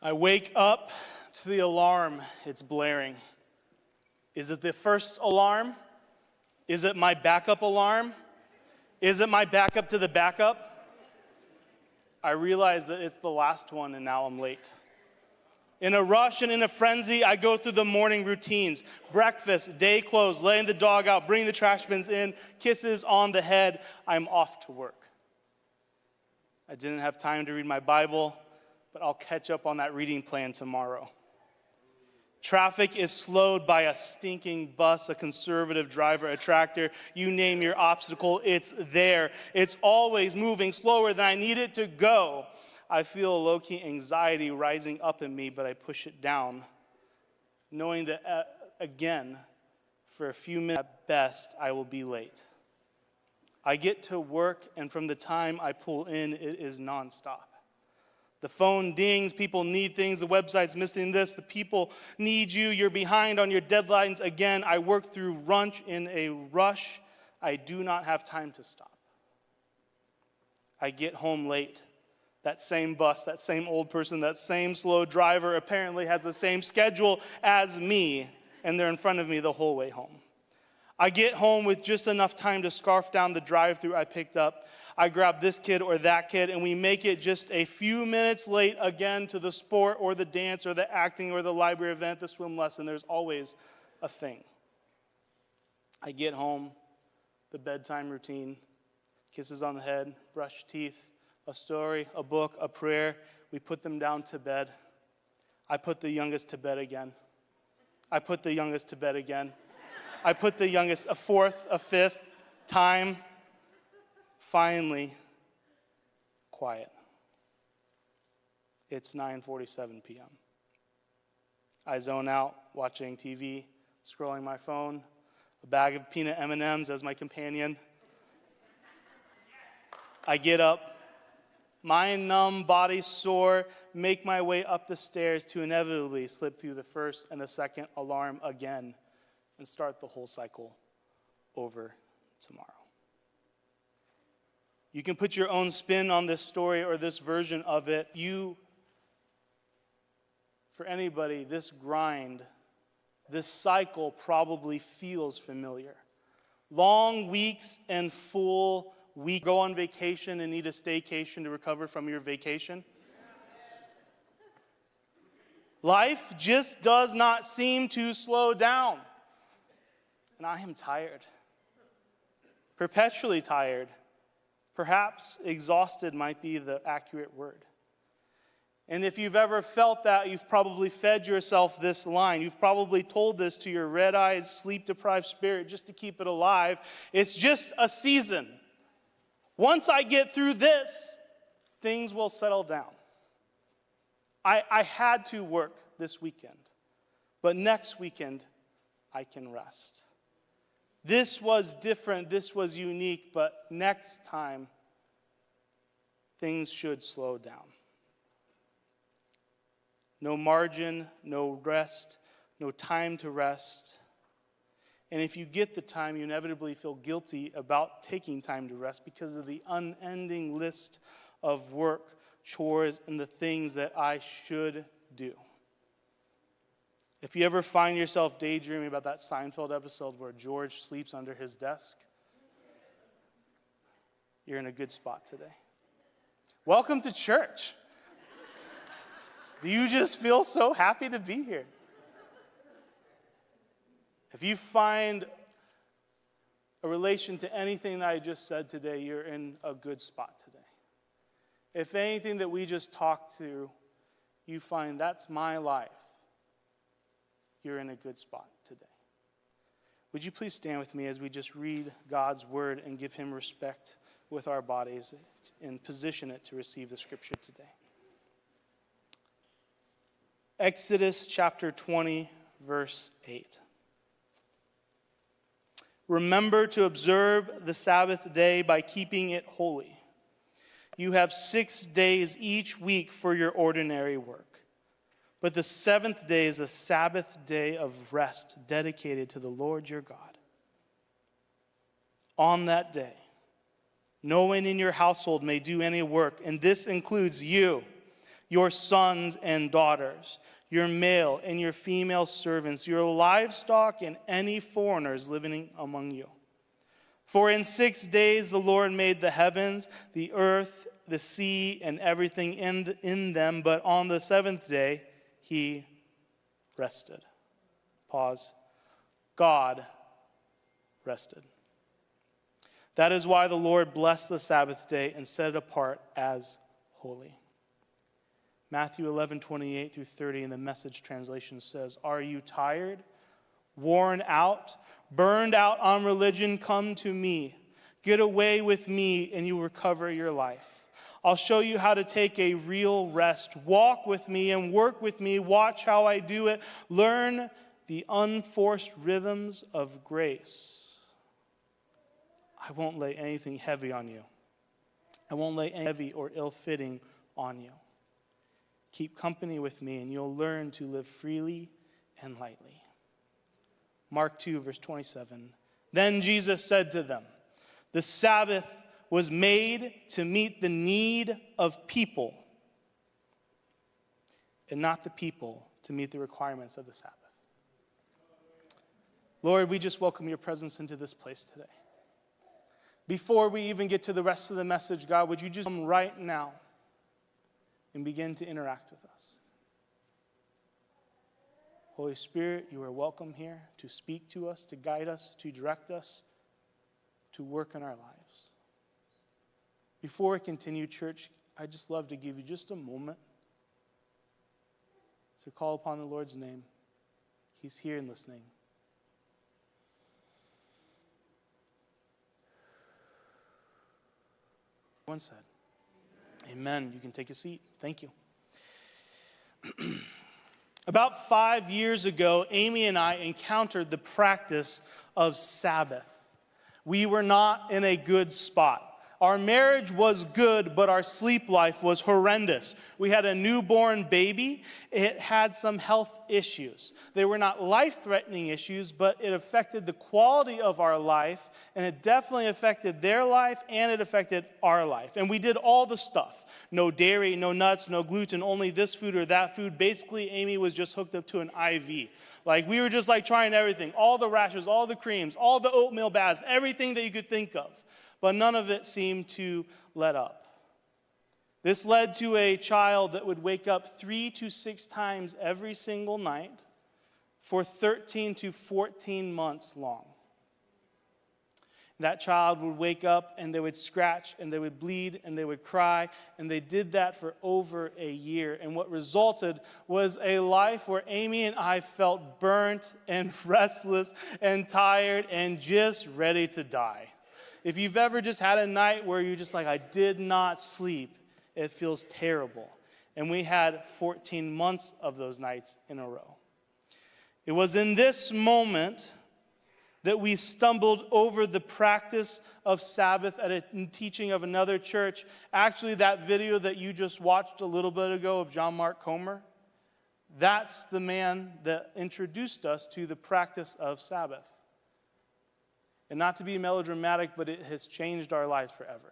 I wake up to the alarm. It's blaring. Is it the first alarm? Is it my backup alarm? Is it my backup to the backup? I realize that it's the last one and now I'm late. In a rush and in a frenzy, I go through the morning routines. Breakfast, day clothes, laying the dog out, bringing the trash bins in, kisses on the head. I'm off to work. I didn't have time to read my Bible, but I'll catch up on that reading plan tomorrow. Traffic is slowed by a stinking bus, a conservative driver, a tractor. You name your obstacle, it's there. It's always moving slower than I need it to go. I feel a low-key anxiety rising up in me, but I push it down, knowing that, again, for a few minutes at best, I will be late. I get to work, and from the time I pull in, it is nonstop. The phone dings, people need things, the website's missing this, the people need you, you're behind on your deadlines. Again, I work through lunch in a rush. I do not have time to stop. I get home late. That same bus, that same old person, that same slow driver apparently has the same schedule as me, and they're in front of me the whole way home. I get home with just enough time to scarf down the drive-thru I picked up. I grab this kid or that kid, and we make it just a few minutes late again to the sport or the dance or the acting or the library event, the swim lesson. There's always a thing. I get home, the bedtime routine, kisses on the head, brush teeth, a story, a book, a prayer. We put them down to bed. I put the youngest to bed again. I put the youngest to bed again. I put the youngest a fourth, a fifth time. Finally, quiet. It's 9:47 p.m. I zone out, watching TV, scrolling my phone, a bag of peanut M&Ms as my companion. I get up, mind numb, body sore, make my way up the stairs to inevitably slip through the first and the second alarm again and start the whole cycle over tomorrow. You can put your own spin on this story or this version of it. For anybody, this grind, this cycle probably feels familiar. Long weeks and full weeks. Go on vacation and need a staycation to recover from your vacation. Life just does not seem to slow down. And I am tired. Perpetually tired. Perhaps exhausted might be the accurate word. And if you've ever felt that, you've probably fed yourself this line. You've probably told this to your red-eyed, sleep-deprived spirit just to keep it alive. It's just a season. Once I get through this, things will settle down. I had to work this weekend, but next weekend I can rest. This was different, this was unique, but next time, things should slow down. No margin, no rest, no time to rest. And if you get the time, you inevitably feel guilty about taking time to rest because of the unending list of work, chores, and the things that I should do. If you ever find yourself daydreaming about that Seinfeld episode where George sleeps under his desk, you're in a good spot today. Welcome to church. Do you just feel so happy to be here? If you find a relation to anything that I just said today, you're in a good spot today. If anything that we just talked to, you find that's my life, you're in a good spot today. Would you please stand with me as we just read God's word and give him respect with our bodies and position it to receive the scripture today. Exodus chapter 20, verse 8. Remember to observe the Sabbath day by keeping it holy. You have 6 days each week for your ordinary work. But the seventh day is a Sabbath day of rest dedicated to the Lord your God. On that day, no one in your household may do any work, and this includes you, your sons and daughters, your male and your female servants, your livestock, and any foreigners living among you. For in 6 days the Lord made the heavens, the earth, the sea, and everything in them, but on the seventh day he rested. Pause. God rested. That is why the Lord blessed the Sabbath day and set it apart as holy. Matthew 11:28 through 30 in the Message translation says, "Are you tired, worn out, burned out on religion? Come to me. Get away with me and you recover your life. I'll show you how to take a real rest. Walk with me and work with me. Watch how I do it. Learn the unforced rhythms of grace. I won't lay anything heavy on you. I won't lay any heavy or ill-fitting on you. Keep company with me and you'll learn to live freely and lightly." Mark 2, verse 27. Then Jesus said to them, "The Sabbath was made to meet the need of people, and not the people to meet the requirements of the Sabbath." Lord, we just welcome your presence into this place today. Before we even get to the rest of the message, God, would you just come right now and begin to interact with us? Holy Spirit, you are welcome here to speak to us, to guide us, to direct us, to work in our lives. Before we continue, church, I'd just love to give you just a moment to call upon the Lord's name. He's here and listening. Everyone said, amen. You can take a seat. Thank you. About 5 years ago, Amy and I encountered the practice of Sabbath. We were not in a good spot. Our marriage was good, but our sleep life was horrendous. We had a newborn baby. It had some health issues. They were not life-threatening issues, but it affected the quality of our life, and it definitely affected their life, and it affected our life. And we did all the stuff. No dairy, no nuts, no gluten, only this food or that food. Basically, Amy was just hooked up to an IV. Like, we were just like trying everything. All the rashes, all the creams, all the oatmeal baths, everything that you could think of. But none of it seemed to let up. This led to a child that would wake up 3 to 6 times every single night for 13 to 14 months long. That child would wake up and they would scratch and they would bleed and they would cry, and they did that for over a year. And what resulted was a life where Amy and I felt burnt and restless and tired and just ready to die. If you've ever just had a night where you're just like, I did not sleep, it feels terrible. And we had 14 months of those nights in a row. It was in this moment that we stumbled over the practice of Sabbath at a teaching of another church. Actually, that video that you just watched a little bit ago of John Mark Comer, that's the man that introduced us to the practice of Sabbath. And not to be melodramatic, but it has changed our lives forever.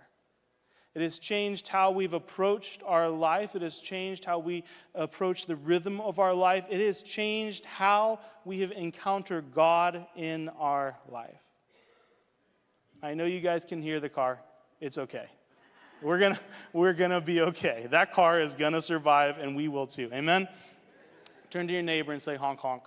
It has changed how we've approached our life. It has changed how we approach the rhythm of our life. It has changed how we have encountered God in our life. I know you guys can hear the car. It's okay. We're gonna be okay. That car is gonna survive, and we will too. Amen? Turn to your neighbor and say, honk, honk.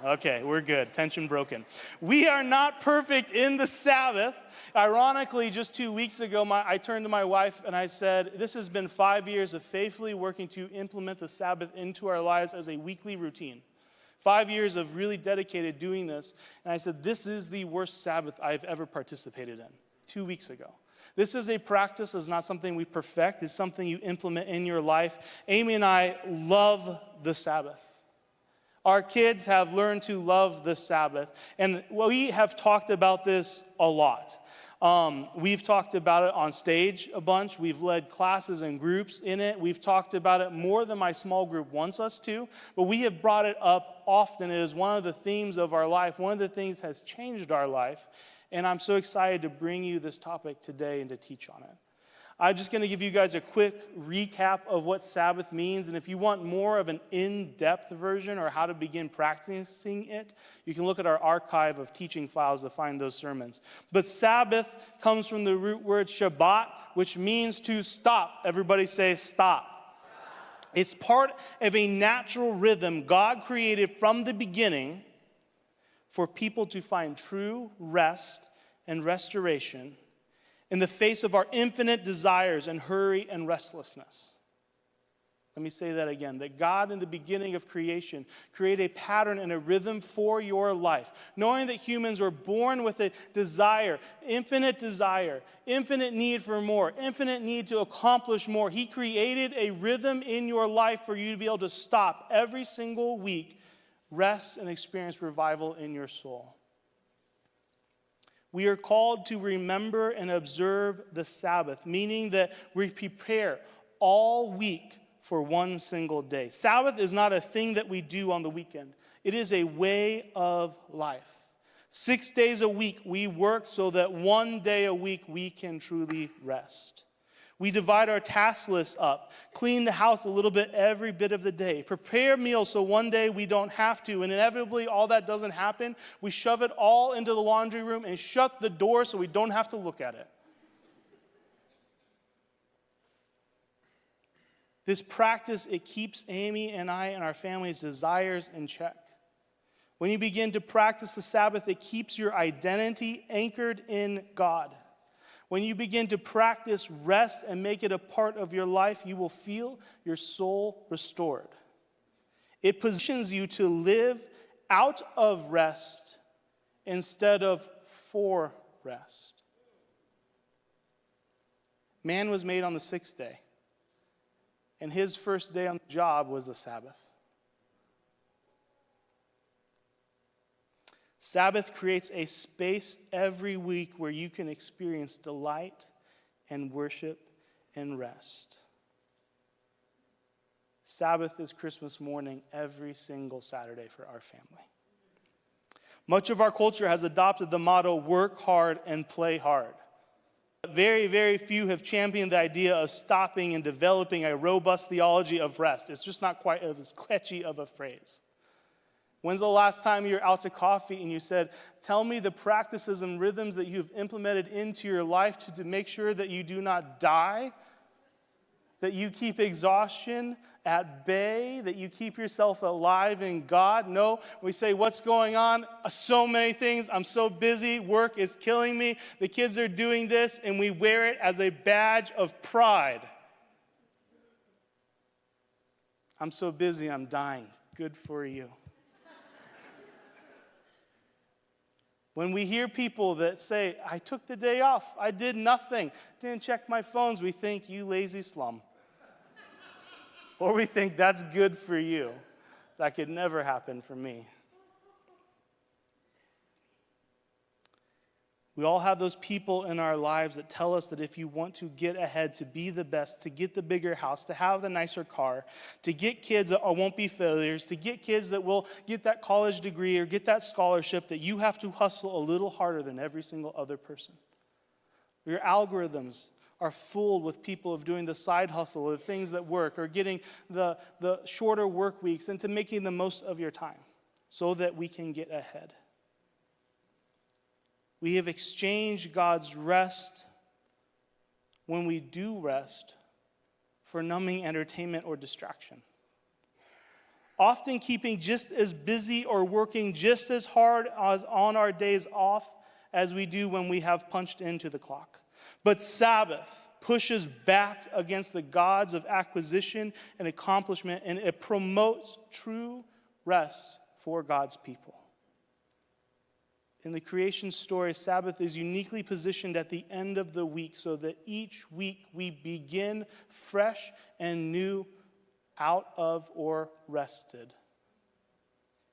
Okay, we're good. Tension broken. We are not perfect in the Sabbath. Ironically, just 2 weeks ago, I turned to my wife and I said, this has been 5 years of faithfully working to implement the Sabbath into our lives as a weekly routine. 5 years of really dedicated doing this. And I said, this is the worst Sabbath I've ever participated in. 2 weeks ago. This is a practice. It's not something we perfect. It's something you implement in your life. Amy and I love the Sabbath. Our kids have learned to love the Sabbath, and we have talked about this a lot. We've talked about it on stage a bunch. We've led classes and groups in it. We've talked about it more than my small group wants us to, but we have brought it up often. It is one of the themes of our life. One of the things that has changed our life, and I'm so excited to bring you this topic today and to teach on it. I'm just going to give you guys a quick recap of what Sabbath means. And if you want more of an in-depth version or how to begin practicing it, you can look at our archive of teaching files to find those sermons. But Sabbath comes from the root word Shabbat, which means to stop. Everybody say stop. It's part of a natural rhythm God created from the beginning for people to find true rest and restoration in the face of our infinite desires and hurry and restlessness. Let me say that again, that God in the beginning of creation created a pattern and a rhythm for your life, knowing that humans were born with a desire, infinite need for more, infinite need to accomplish more. He created a rhythm in your life for you to be able to stop every single week, rest and experience revival in your soul. We are called to remember and observe the Sabbath, meaning that we prepare all week for one single day. Sabbath is not a thing that we do on the weekend. It is a way of life. 6 days a week we work so that one day a week we can truly rest. We divide our task list up, clean the house a little bit every bit of the day, prepare meals so one day we don't have to, and inevitably all that doesn't happen. We shove it all into the laundry room and shut the door so we don't have to look at it. This practice, it keeps Amy and I and our family's desires in check. When you begin to practice the Sabbath, it keeps your identity anchored in God. When you begin to practice rest and make it a part of your life, you will feel your soul restored. It positions you to live out of rest instead of for rest. Man was made on the sixth day, and his first day on the job was the Sabbath. Sabbath creates a space every week where you can experience delight and worship and rest. Sabbath is Christmas morning every single Saturday for our family. Much of our culture has adopted the motto, work hard and play hard. Very, very few have championed the idea of stopping and developing a robust theology of rest. It's just not quite as catchy of a phrase. When's the last time you were out to coffee and you said, tell me the practices and rhythms that you've implemented into your life to make sure that you do not die, that you keep exhaustion at bay, that you keep yourself alive in God? No, we say, what's going on? So many things. I'm so busy. Work is killing me. The kids are doing this, and we wear it as a badge of pride. I'm so busy, I'm dying. Good for you. When we hear people that say, I took the day off, I did nothing, didn't check my phones, we think, you lazy slum. Or we think, that's good for you. That could never happen for me. We all have those people in our lives that tell us that if you want to get ahead, to be the best, to get the bigger house, to have the nicer car, to get kids that won't be failures, to get kids that will get that college degree or get that scholarship, that you have to hustle a little harder than every single other person. Your algorithms are full with people of doing the side hustle or the things that work or getting the shorter work weeks into making the most of your time so that we can get ahead. We have exchanged God's rest when we do rest for numbing entertainment or distraction. Often keeping just as busy or working just as hard as on our days off as we do when we have punched into the clock. But Sabbath pushes back against the gods of acquisition and accomplishment, and it promotes true rest for God's people. In the creation story, Sabbath is uniquely positioned at the end of the week so that each week we begin fresh and new, out of or rested.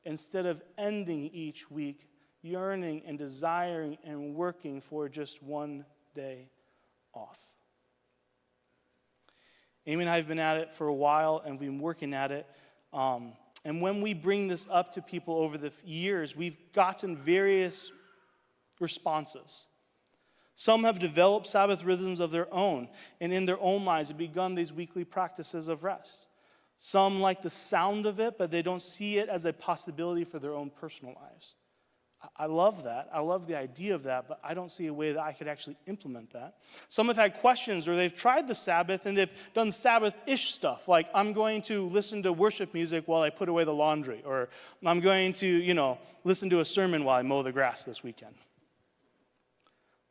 Instead of ending each week yearning and desiring and working for just one day off. Amy and I have been at it for a while, and we've been working at it. And when we bring this up to people over the years, we've gotten various responses. Some have developed Sabbath rhythms of their own, and in their own lives have begun these weekly practices of rest. Some like the sound of it, but they don't see it as a possibility for their own personal lives. I love that. I love the idea of that, but I don't see a way that I could actually implement that. Some have had questions, or they've tried the Sabbath, and they've done Sabbath-ish stuff, like I'm going to listen to worship music while I put away the laundry, or I'm going to, listen to a sermon while I mow the grass this weekend.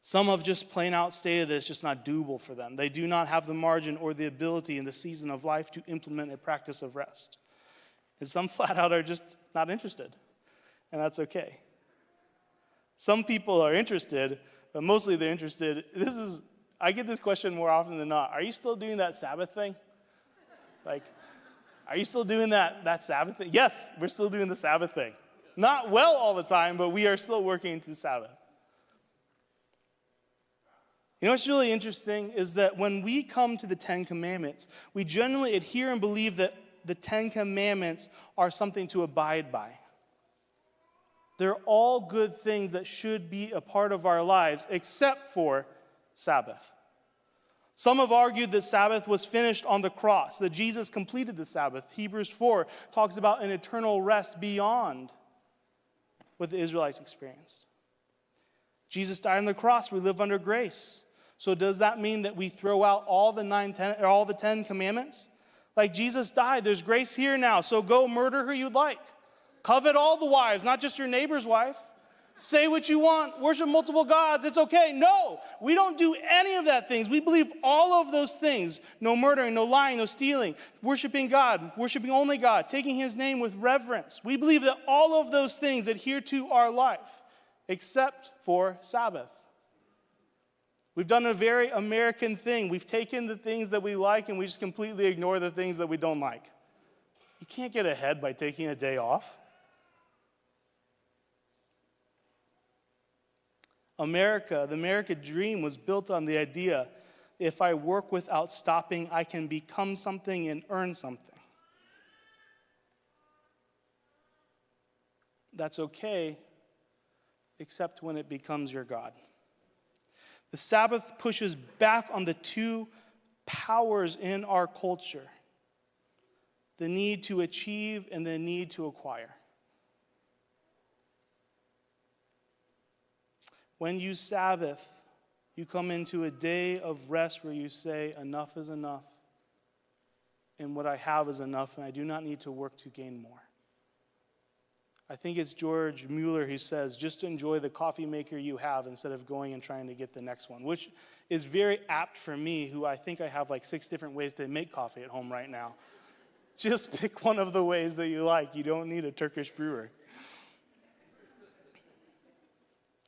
Some have just plain out stated that it's just not doable for them. They do not have the margin or the ability in the season of life to implement a practice of rest. And some flat out are just not interested, and that's okay. Some people are interested, but mostly they're interested. I get this question more often than not. Are you still doing that Sabbath thing? Are you still doing that Sabbath thing? Yes, we're still doing the Sabbath thing. Not well all the time, but we are still working to Sabbath. You know what's really interesting is that when we come to the Ten Commandments, we generally adhere and believe that the Ten Commandments are something to abide by. They're all good things that should be a part of our lives, except for Sabbath. Some have argued that Sabbath was finished on the cross, that Jesus completed the Sabbath. Hebrews 4 talks about an eternal rest beyond what the Israelites experienced. Jesus died on the cross. We live under grace. So does that mean that we throw out all the 10 commandments? Like Jesus died, there's grace here now, so go murder who you'd like. Covet all the wives, not just your neighbor's wife. Say what you want, worship multiple gods, it's okay. No, we don't do any of that things. We believe all of those things. No murdering, no lying, no stealing, worshiping God, worshiping only God, taking his name with reverence. We believe that all of those things adhere to our life, except for Sabbath. We've done a very American thing. We've taken the things that we like and we just completely ignore the things that we don't like. You can't get ahead by taking a day off. The American dream was built on the idea, if I work without stopping, I can become something and earn something. That's okay, except when it becomes your God. The Sabbath pushes back on the two powers in our culture, the need to achieve and the need to acquire. When you Sabbath, you come into a day of rest where you say, enough is enough, and what I have is enough, and I do not need to work to gain more. I think it's George Mueller who says, just enjoy the coffee maker you have instead of going and trying to get the next one, which is very apt for me, who I think I have like 6 different ways to make coffee at home right now. Just pick one of the ways that you like. You don't need a Turkish brewer.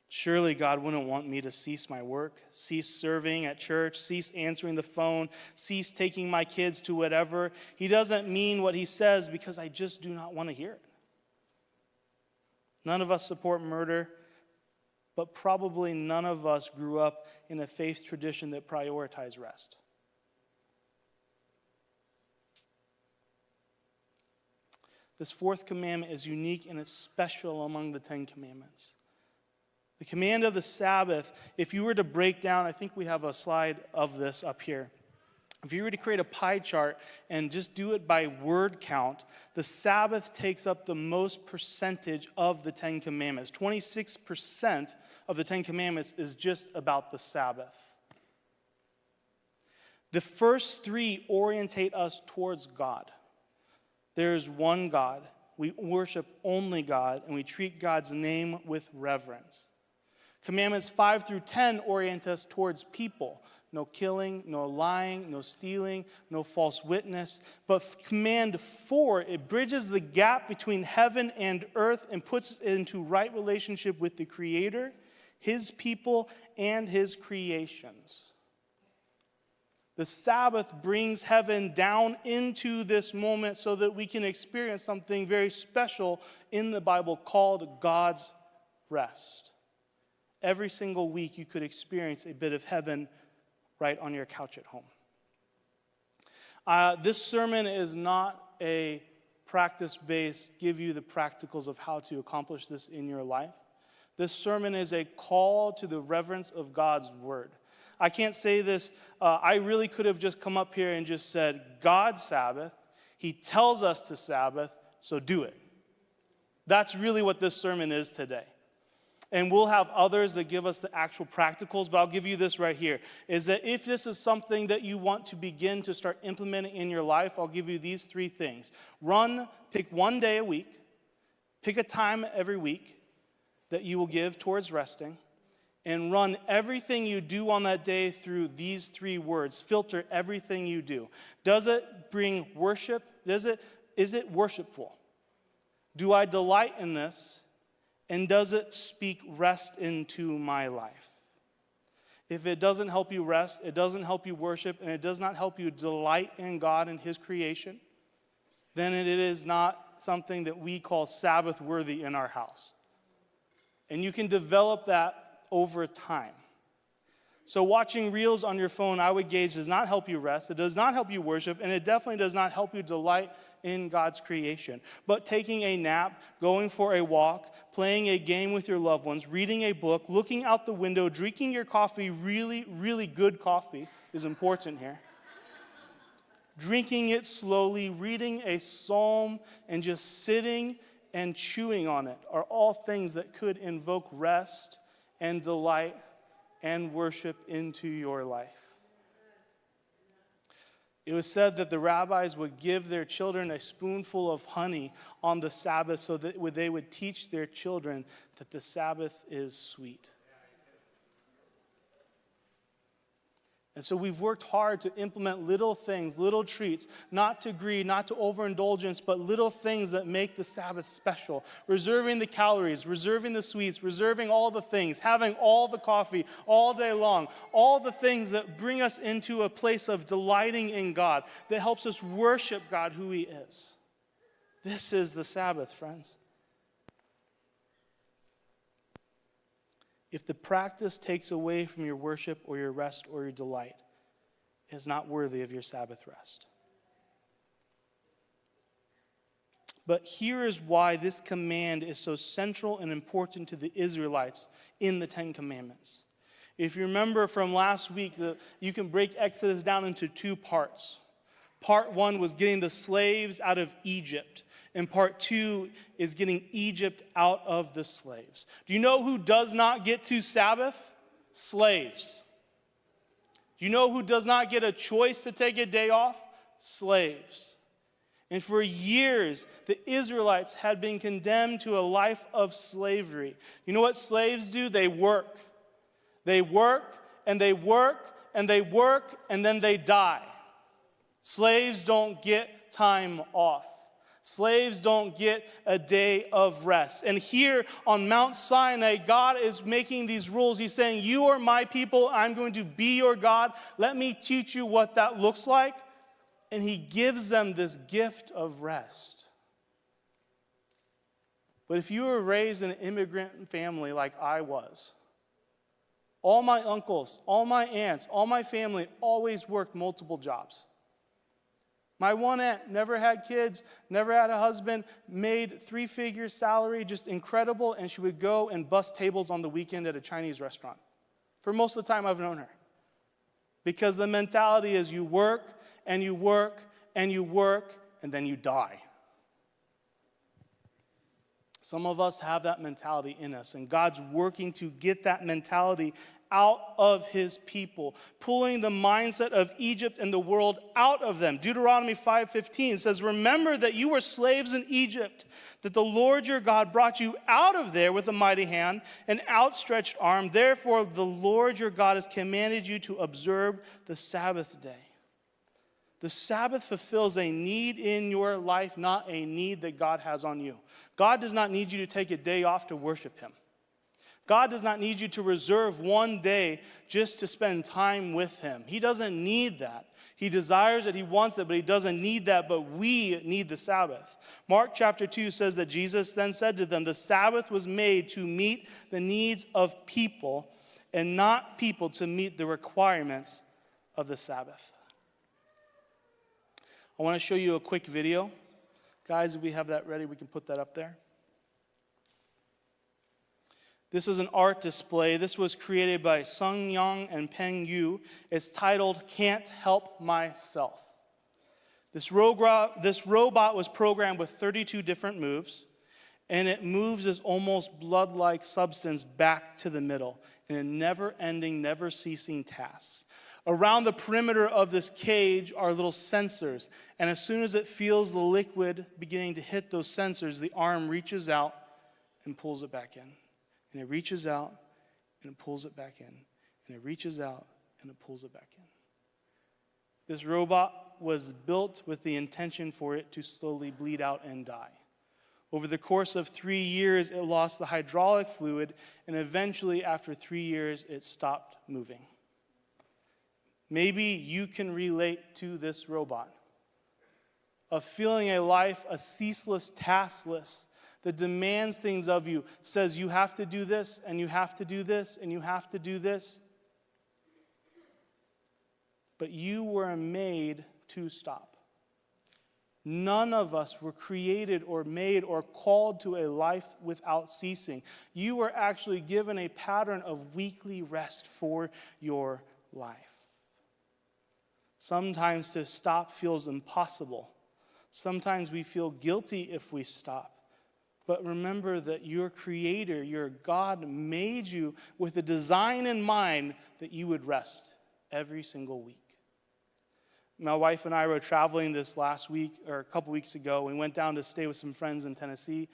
Surely God wouldn't want me to cease my work, cease serving at church, cease answering the phone, cease taking my kids to whatever. He doesn't mean what he says because I just do not want to hear it. None of us support murder, but probably none of us grew up in a faith tradition that prioritized rest. This 4th commandment is unique and it's special among the 10 commandments. The command of the Sabbath, if you were to break down, I think we have a slide of this up here. If you were to create a pie chart and just do it by word count, the Sabbath takes up the most percentage of the 10 commandments. 26% of the 10 commandments is just about the Sabbath. The first 3 orientate us towards God. There is one God. We worship only God, and we treat God's name with reverence. Commandments 5 through 10 orient us towards people. No killing, no lying, no stealing, no false witness. But command 4, it bridges the gap between heaven and earth and puts it into right relationship with the Creator, his people, and his creations. The Sabbath brings heaven down into this moment so that we can experience something very special in the Bible called God's rest. Every single week you could experience a bit of heaven right on your couch at home. This sermon is not a practice-based, give you the practicals of how to accomplish this in your life. This sermon is a call to the reverence of God's word. I can't say this. I really could have just come up here and just said, God Sabbath. He tells us to Sabbath, so do it. That's really what this sermon is today. And we'll have others that give us the actual practicals, but I'll give you this right here, is that if this is something that you want to begin to start implementing in your life, I'll give you these 3 things. Pick one day a week, pick a time every week that you will give towards resting, and run everything you do on that day through these 3 words. Filter everything you do. Does it bring worship? Is it worshipful? Do I delight in this? And does it speak rest into my life? If it doesn't help you rest, it doesn't help you worship, and it does not help you delight in God and his creation, then it is not something that we call Sabbath worthy in our house. And you can develop that over time. So watching reels on your phone, I would gauge, does not help you rest. It does not help you worship, and it definitely does not help you delight in God's creation. But taking a nap, going for a walk, playing a game with your loved ones, reading a book, looking out the window, drinking your coffee, really, really good coffee is important here. Drinking it slowly, reading a psalm, and just sitting and chewing on it are all things that could invoke rest and delight and worship into your life. It was said that the rabbis would give their children a spoonful of honey on the Sabbath so that they would teach their children that the Sabbath is sweet. And so we've worked hard to implement little things, little treats, not to greed, not to overindulgence, but little things that make the Sabbath special. Reserving the calories, reserving the sweets, reserving all the things, having all the coffee all day long, all the things that bring us into a place of delighting in God, that helps us worship God who he is. This is the Sabbath, friends. If the practice takes away from your worship or your rest or your delight, it is not worthy of your Sabbath rest. But here is why this command is so central and important to the Israelites in the 10 Commandments. If you remember from last week, you can break Exodus down into 2 parts. Part 1 was getting the slaves out of Egypt. And part 2 is getting Egypt out of the slaves. Do you know who does not get to Sabbath? Slaves. Do you know who does not get a choice to take a day off? Slaves. And for years, the Israelites had been condemned to a life of slavery. You know what slaves do? They work. They work, and they work, and they work, and then they die. Slaves don't get time off. Slaves don't get a day of rest. And here on Mount Sinai, God is making these rules. He's saying, you are my people. I'm going to be your God. Let me teach you what that looks like. And he gives them this gift of rest. But if you were raised in an immigrant family like I was, all my uncles, all my aunts, all my family always worked multiple jobs. My one aunt never had kids, never had a husband, made 3-figure salary, just incredible, and she would go and bus tables on the weekend at a Chinese restaurant. For most of the time I've known her. Because the mentality is you work, and you work, and you work, and then you die. Some of us have that mentality in us, and God's working to get that mentality out of his people, pulling the mindset of Egypt and the world out of them. Deuteronomy 5:15 says, remember that you were slaves in Egypt, that the Lord your God brought you out of there with a mighty hand and outstretched arm. Therefore, the Lord your God has commanded you to observe the Sabbath day. The Sabbath fulfills a need in your life, not a need that God has on you. God does not need you to take a day off to worship him. God does not need you to reserve one day just to spend time with him. He doesn't need that. He desires it, he wants it, but he doesn't need that, but we need the Sabbath. Mark chapter 2 says that Jesus then said to them, the Sabbath was made to meet the needs of people and not people to meet the requirements of the Sabbath. I want to show you a quick video. Guys, if we have that ready, we can put that up there. This is an art display. This was created by Sung Yang and Peng Yu. It's titled, Can't Help Myself. This robot was programmed with 32 different moves, and it moves this almost blood-like substance back to the middle in a never-ending, never-ceasing task. Around the perimeter of this cage are little sensors, and as soon as it feels the liquid beginning to hit those sensors, the arm reaches out and pulls it back in. And it reaches out and it pulls it back in. And it reaches out and it pulls it back in. This robot was built with the intention for it to slowly bleed out and die. Over the course of 3 years, it lost the hydraulic fluid, and eventually, after 3 years, it stopped moving. Maybe you can relate to this robot of feeling a life, a ceaseless task list that demands things of you, says you have to do this, and you have to do this, and you have to do this. But you were made to stop. None of us were created or made or called to a life without ceasing. You were actually given a pattern of weekly rest for your life. Sometimes to stop feels impossible. Sometimes we feel guilty if we stop. But remember that your Creator, your God, made you with a design in mind that you would rest every single week. My wife and I were traveling this last week, or a couple weeks ago. We went down to stay with some friends in Tennessee.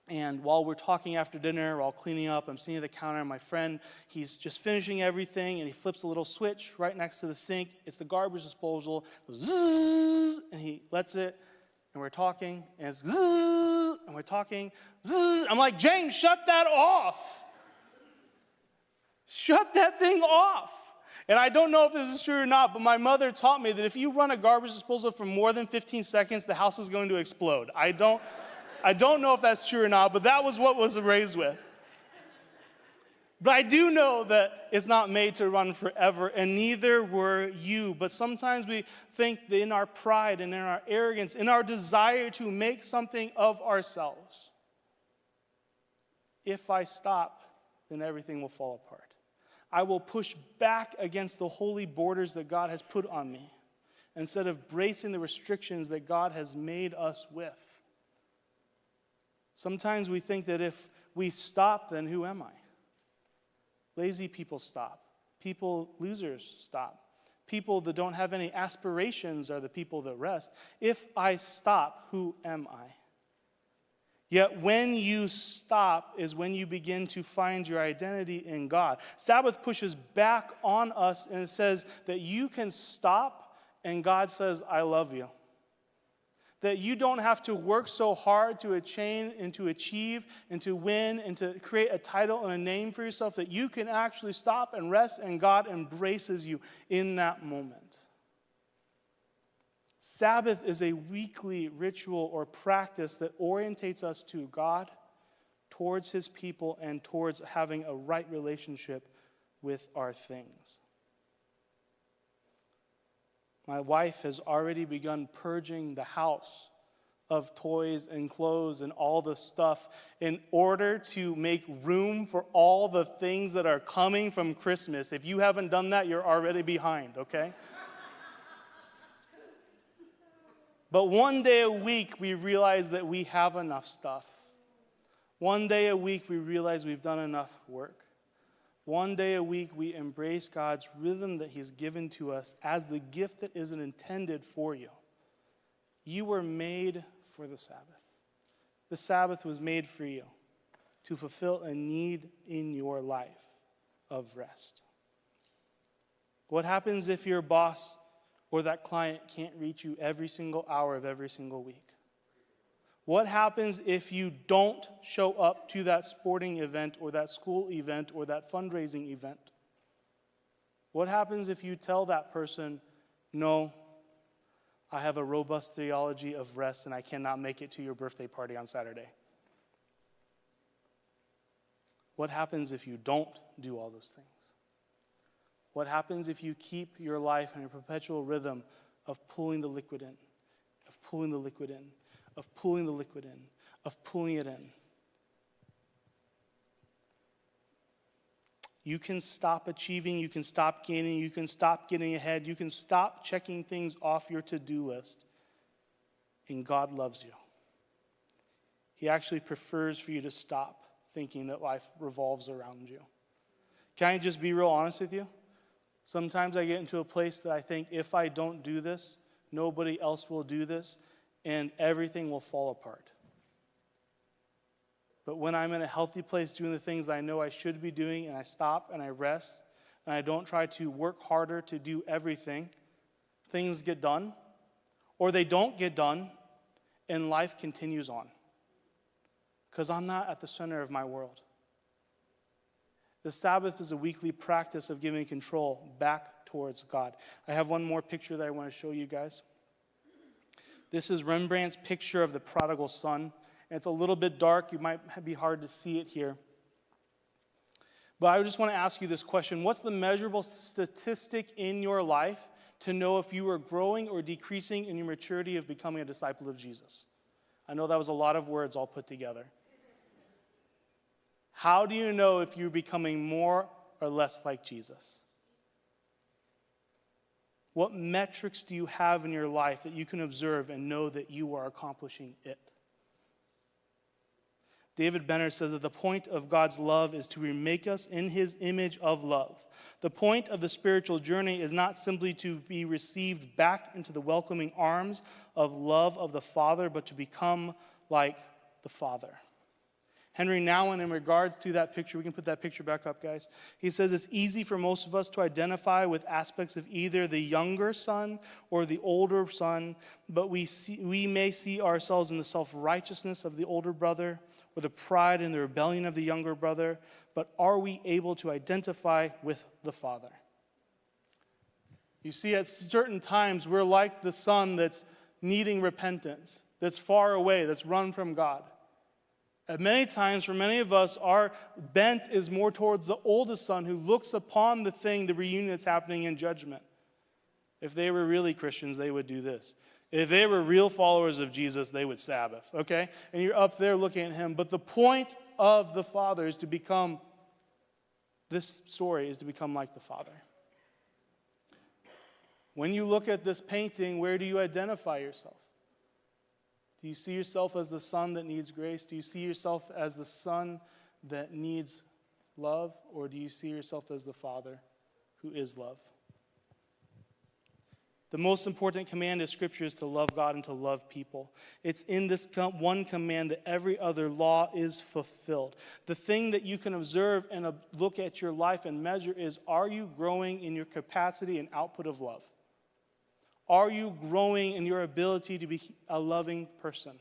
And while we're talking after dinner, while cleaning up, I'm sitting at the counter, and my friend, he's just finishing everything, and he flips a little switch right next to the sink. It's the garbage disposal. It goes zzz, and he lets it, and we're talking, and it's zzz, and we're talking, zzz. I'm like, James, shut that off. Shut that thing off. And I don't know if this is true or not, but my mother taught me that if you run a garbage disposal for more than 15 seconds, the house is going to explode. I don't know if that's true or not, but that was what was raised with. But I do know that it's not made to run forever, and neither were you. But sometimes we think that in our pride and in our arrogance, in our desire to make something of ourselves, if I stop, then everything will fall apart. I will push back against the holy borders that God has put on me instead of bracing the restrictions that God has made us with. Sometimes we think that if we stop, then who am I? Lazy people stop. Losers stop. People that don't have any aspirations are the people that rest. If I stop, who am I? Yet when you stop is when you begin to find your identity in God. Sabbath pushes back on us and it says that you can stop and God says, I love you. That you don't have to work so hard to attain and to achieve and to win and to create a title and a name for yourself, that you can actually stop and rest and God embraces you in that moment. Sabbath is a weekly ritual or practice that orientates us to God, towards His people, and towards having a right relationship with our things. My wife has already begun purging the house of toys and clothes and all the stuff in order to make room for all the things that are coming from Christmas. If you haven't done that, you're already behind, okay? But one day a week, we realize that we have enough stuff. One day a week, we realize we've done enough work. One day a week, we embrace God's rhythm that He's given to us as the gift that isn't intended for you. You were made for the Sabbath. The Sabbath was made for you to fulfill a need in your life of rest. What happens if your boss or that client can't reach you every single hour of every single week? What happens if you don't show up to that sporting event or that school event or that fundraising event? What happens if you tell that person, no, I have a robust theology of rest and I cannot make it to your birthday party on Saturday? What happens if you don't do all those things? What happens if you keep your life in a perpetual rhythm of pulling the liquid in, of pulling the liquid in, of pulling the liquid in, of pulling it in? You can stop achieving, you can stop gaining, you can stop getting ahead, you can stop checking things off your to-do list. And God loves you. He actually prefers for you to stop thinking that life revolves around you. Can I just be real honest with you? Sometimes I get into a place that I think if I don't do this, nobody else will do this, and everything will fall apart. But when I'm in a healthy place doing the things I know I should be doing, and I stop and I rest, and I don't try to work harder to do everything, things get done, or they don't get done, and life continues on. Because I'm not at the center of my world. The Sabbath is a weekly practice of giving control back towards God. I have one more picture that I want to show you guys. This is Rembrandt's picture of the prodigal son. And it's a little bit dark. You might be hard to see it here. But I just want to ask you this question. What's the measurable statistic in your life to know if you are growing or decreasing in your maturity of becoming a disciple of Jesus? I know that was a lot of words all put together. How do you know if you're becoming more or less like Jesus? What metrics do you have in your life that you can observe and know that you are accomplishing it? David Benner says that the point of God's love is to remake us in his image of love. The point of the spiritual journey is not simply to be received back into the welcoming arms of love of the Father, but to become like the Father. Henry Nguyen, in regards to that picture, we can put that picture back up, guys. He says it's easy for most of us to identify with aspects of either the younger son or the older son, but we may see ourselves in the self-righteousness of the older brother or the pride and the rebellion of the younger brother, but are we able to identify with the Father? You see, at certain times, we're like the son that's needing repentance, that's far away, that's run from God. At many times, for many of us, our bent is more towards the oldest son who looks upon the reunion that's happening in judgment. If they were really Christians, they would do this. If they were real followers of Jesus, they would Sabbath, okay? And you're up there looking at him. But the point of the Father is to become, this story is to become like the Father. When you look at this painting, where do you identify yourself? Do you see yourself as the son that needs grace? Do you see yourself as the son that needs love? Or do you see yourself as the Father who is love? The most important command of Scripture is to love God and to love people. It's in this one command that every other law is fulfilled. The thing that you can observe and look at your life and measure is, are you growing in your capacity and output of love? Are you growing in your ability to be a loving person?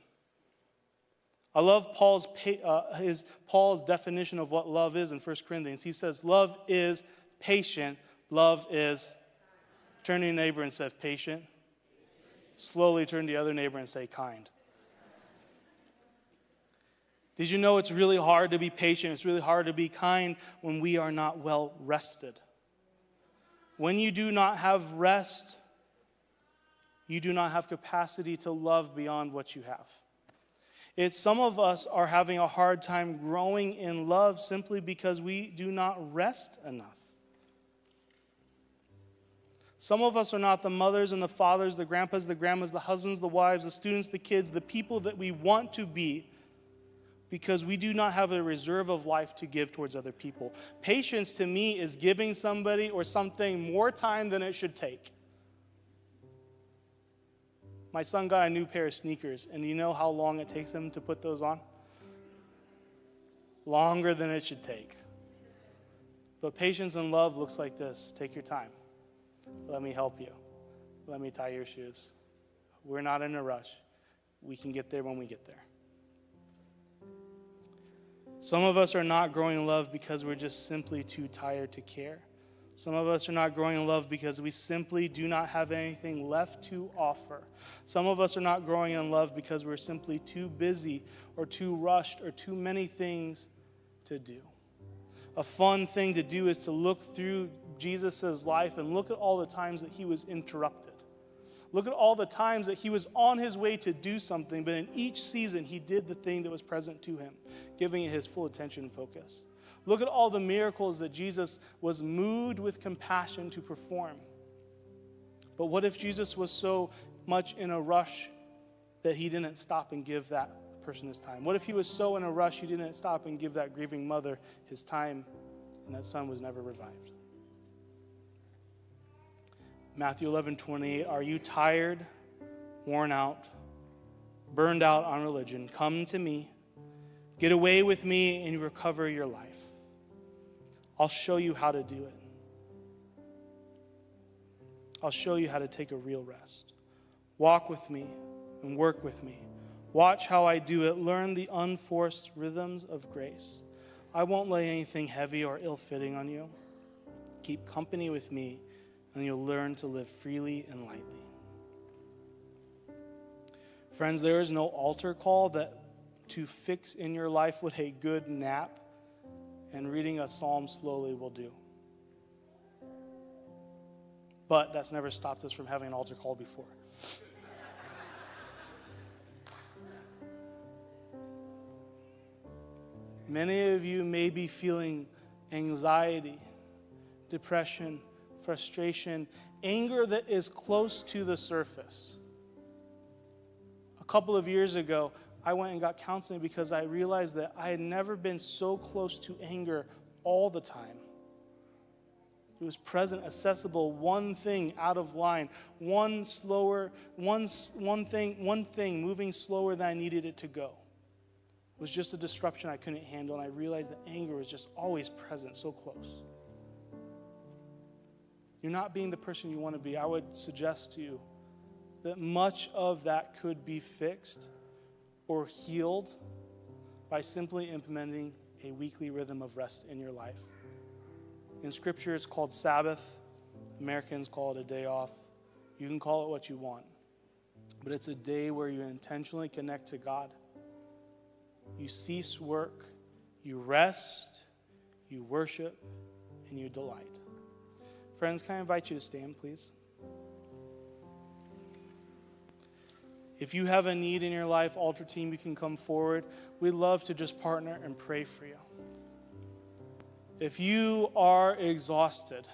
I love Paul's definition of what love is in 1 Corinthians. He says, love is patient. Love is, turn to your neighbor and say patient. Slowly turn to the other neighbor and say kind. Did you know it's really hard to be patient? It's really hard to be kind when we are not well rested. When you do not have rest, you do not have capacity to love beyond what you have. Some of us are having a hard time growing in love simply because we do not rest enough. Some of us are not the mothers and the fathers, the grandpas, the grandmas, the husbands, the wives, the students, the kids, the people that we want to be because we do not have a reserve of life to give towards other people. Patience to me is giving somebody or something more time than it should take. My son got a new pair of sneakers, and you know how long it takes him to put those on? Longer than it should take. But patience and love looks like this. Take your time. Let me help you. Let me tie your shoes. We're not in a rush. We can get there when we get there. Some of us are not growing in love because we're just simply too tired to care. Some of us are not growing in love because we simply do not have anything left to offer. Some of us are not growing in love because we're simply too busy or too rushed or too many things to do. A fun thing to do is to look through Jesus' life and look at all the times that he was interrupted. Look at all the times that he was on his way to do something, but in each season he did the thing that was present to him, giving it his full attention and focus. Look at all the miracles that Jesus was moved with compassion to perform. But what if Jesus was so much in a rush that he didn't stop and give that person his time? What if he was so in a rush he didn't stop and give that grieving mother his time and that son was never revived? Matthew 11:28, are you tired, worn out, burned out on religion? Come to me, get away with me, and you recover your life. I'll show you how to do it. I'll show you how to take a real rest. Walk with me and work with me. Watch how I do it. Learn the unforced rhythms of grace. I won't lay anything heavy or ill-fitting on you. Keep company with me, and you'll learn to live freely and lightly. Friends, there is no altar call that to fix in your life what a good nap and reading a psalm slowly will do. But that's never stopped us from having an altar call before. Many of you may be feeling anxiety, depression, frustration, anger that is close to the surface. A couple of years ago, I went and got counseling because I realized that I had never been so close to anger all the time. It was present, accessible, one thing out of line, one thing moving slower than I needed it to go. It was just a disruption I couldn't handle, and I realized that anger was just always present, so close. You're not being the person you want to be. I would suggest to you that much of that could be fixed or healed by simply implementing a weekly rhythm of rest in your life. In Scripture, it's called Sabbath. Americans call it a day off. You can call it what you want. But it's a day where you intentionally connect to God. You cease work, you rest, you worship, and you delight. Friends, can I invite you to stand, please? If you have a need in your life, altar team, you can come forward. We'd love to just partner and pray for you. If you are exhausted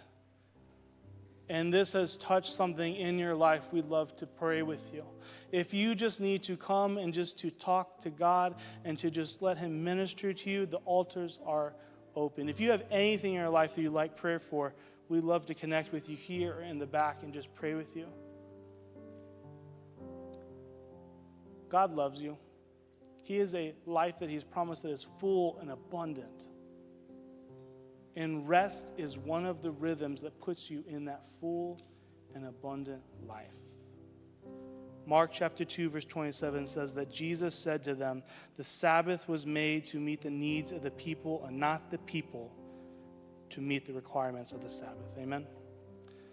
and this has touched something in your life, we'd love to pray with you. If you just need to come and just to talk to God and to just let him minister to you, the altars are open. If you have anything in your life that you'd like prayer for, we'd love to connect with you here or in the back and just pray with you. God loves you. He is a life that he's promised that is full and abundant. And rest is one of the rhythms that puts you in that full and abundant life. Mark chapter 2, verse 27 says that Jesus said to them, the Sabbath was made to meet the needs of the people and not the people to meet the requirements of the Sabbath. Amen?